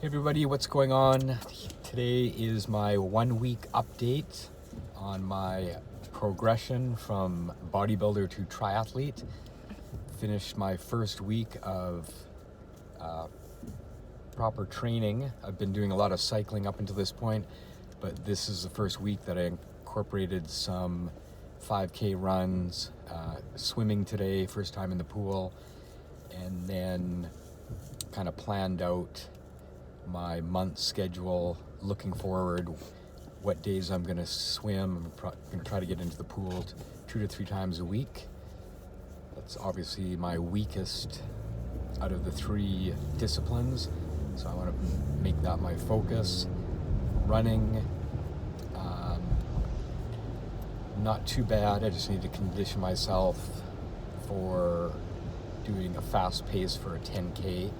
Hey everybody, what's going on? Today is my 1 week update on my progression from bodybuilder to triathlete. Finished my first week of proper training. I've been doing a lot of cycling up until this point, but this is the first week that I incorporated some 5K runs, swimming today, first time in the pool, and then kind of planned out my month schedule, looking forward, what days I'm going to swim. I'm going to try to get into the pool 2 to 3 times a week. That's obviously my weakest out of the 3 disciplines, so I want to make that my focus. Running, not too bad. I just need to condition myself for doing a fast pace for a 10K.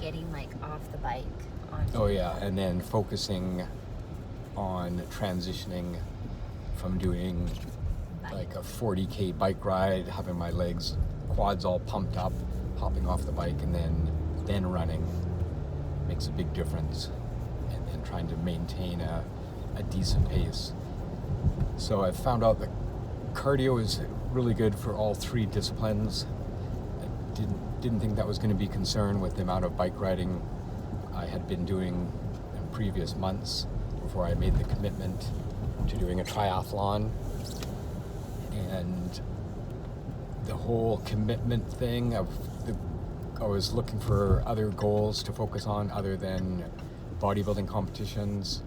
Getting like off the bike Oh yeah, and then focusing on transitioning from doing like a 40K bike ride, having my legs, quads all pumped up, hopping off the bike, and then running makes a big difference, and then trying to maintain a decent pace. So I found out that cardio is really good for all 3 disciplines. Didn't think that was going to be a concern with the amount of bike riding I had been doing in previous months before I made the commitment to doing a triathlon. And the whole commitment thing I was looking for other goals to focus on other than bodybuilding competitions.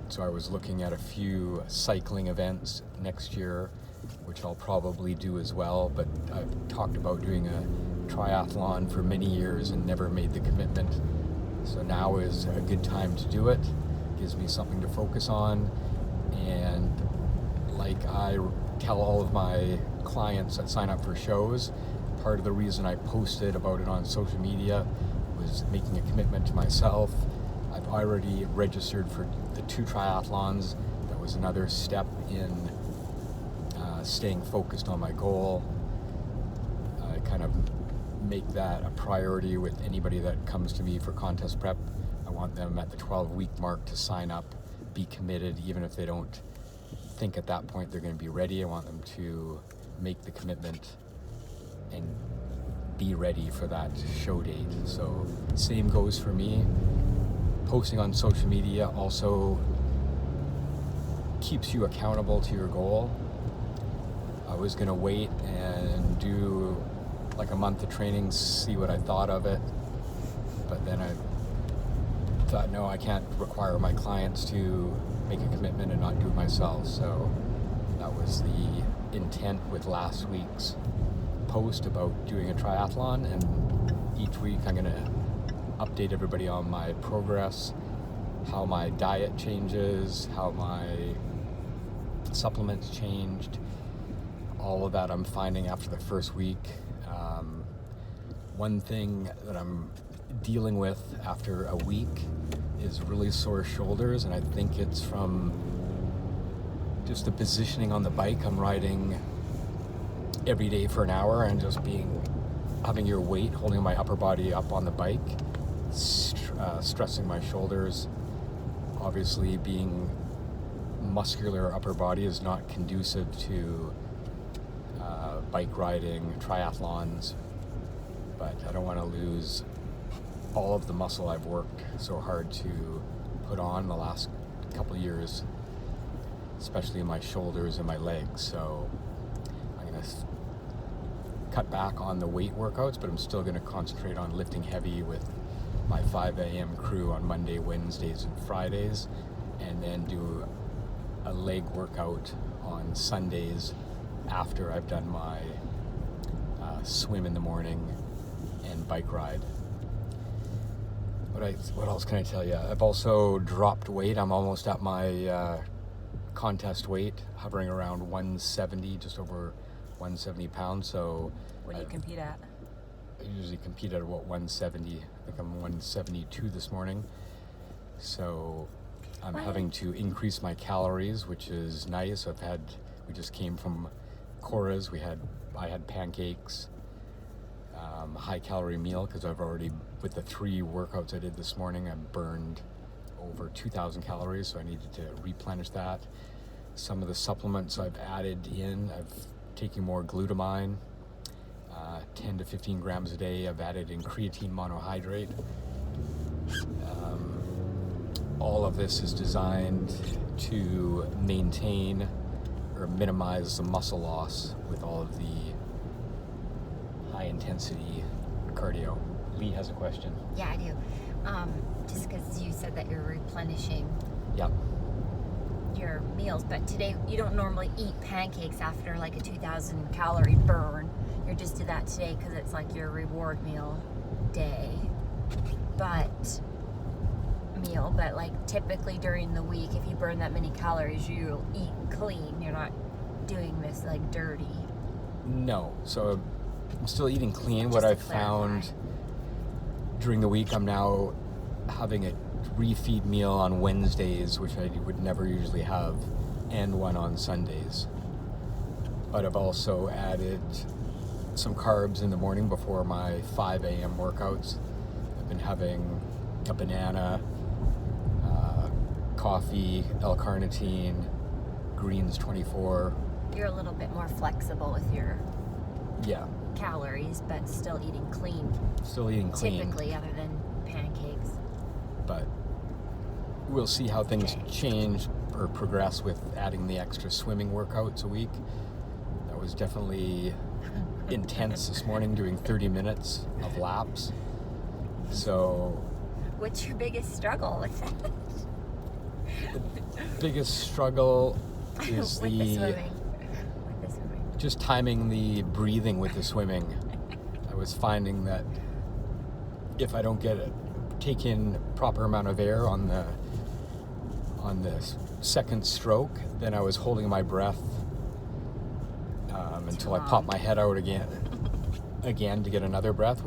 So I was looking at a few cycling events next year, which I'll probably do as well, but I've talked about doing a triathlon for many years and never made the commitment. So now is a good time to do it. Gives me something to focus on, and like I tell all of my clients that sign up for shows, part of the reason I posted about it on social media was making a commitment to myself. I've already registered for the 2 triathlons. That was another step in staying focused on my goal. I kind of make that a priority with anybody that comes to me for contest prep. I want them at the 12-week mark to sign up, be committed, even if they don't think at that point they're going to be ready. I want them to make the commitment and be ready for that show date. So same goes for me. Posting on social media also keeps you accountable to your goal. I was going to wait and do like a month of training, see what I thought of it, but then I thought, no, I can't require my clients to make a commitment and not do it myself. So that was the intent with last week's post about doing a triathlon, and each week I'm going to update everybody on my progress, how my diet changes, how my supplements changed. All of that I'm finding after the first week. One thing that I'm dealing with after a week is really sore shoulders, and I think it's from just the positioning on the bike. I'm riding every day for an hour and just having your weight holding my upper body up on the bike, stressing my shoulders. Obviously, being muscular upper body is not conducive to bike riding, triathlons, but I don't want to lose all of the muscle I've worked so hard to put on the last couple of years, especially in my shoulders and my legs. So I'm going to cut back on the weight workouts, but I'm still going to concentrate on lifting heavy with my 5 a.m. crew on Monday, Wednesdays, and Fridays, and then do a leg workout on Sundays after I've done my swim in the morning and bike ride. What else can I tell you? I've also dropped weight. I'm almost at my contest weight, hovering around 170, just over 170 pounds. So what do you compete at? I usually compete at about 170. I think I'm 172 this morning. So I'm having to increase my calories, which is nice. We just came from Cora's. I had pancakes. high calorie meal because I've already, with the 3 workouts I did this morning, I burned over 2,000 calories, so I needed to replenish that. Some of the supplements I've added in, I've taken more glutamine, 10 to 15 grams a day. I've added in creatine monohydrate. All of this is designed to maintain or minimize the muscle loss with all of the high intensity cardio. Lee has a question. Yeah, I do. Just because you said that you're replenishing Yep. your meals, but today you don't normally eat pancakes after like a 2,000 calorie burn. You're just do that today because it's like your reward meal day. But like typically during the week, if you burn that many calories, you'll eat clean. You're not doing this like dirty. No. So I'm still eating clean. Just What to I've clarify. found during the week, I'm now having a refeed meal on Wednesdays, which I would never usually have, and one on Sundays. But I've also added some carbs in the morning before my 5 a.m. workouts. I've been having a banana, coffee, L-carnitine, greens 24. You're a little bit more flexible with your Yeah, calories, but still eating clean. still eating clean. Typically, other than pancakes. But we'll see how things change or progress with adding the extra swimming workouts a week. That was definitely intense this morning, doing 30 minutes of laps. So What's your biggest struggle with that? biggest struggle is With the swimming. just timing the breathing with the swimming. I was finding that if I don't take in proper amount of air on the second stroke, then I was holding my breath until I popped my head out again to get another breath,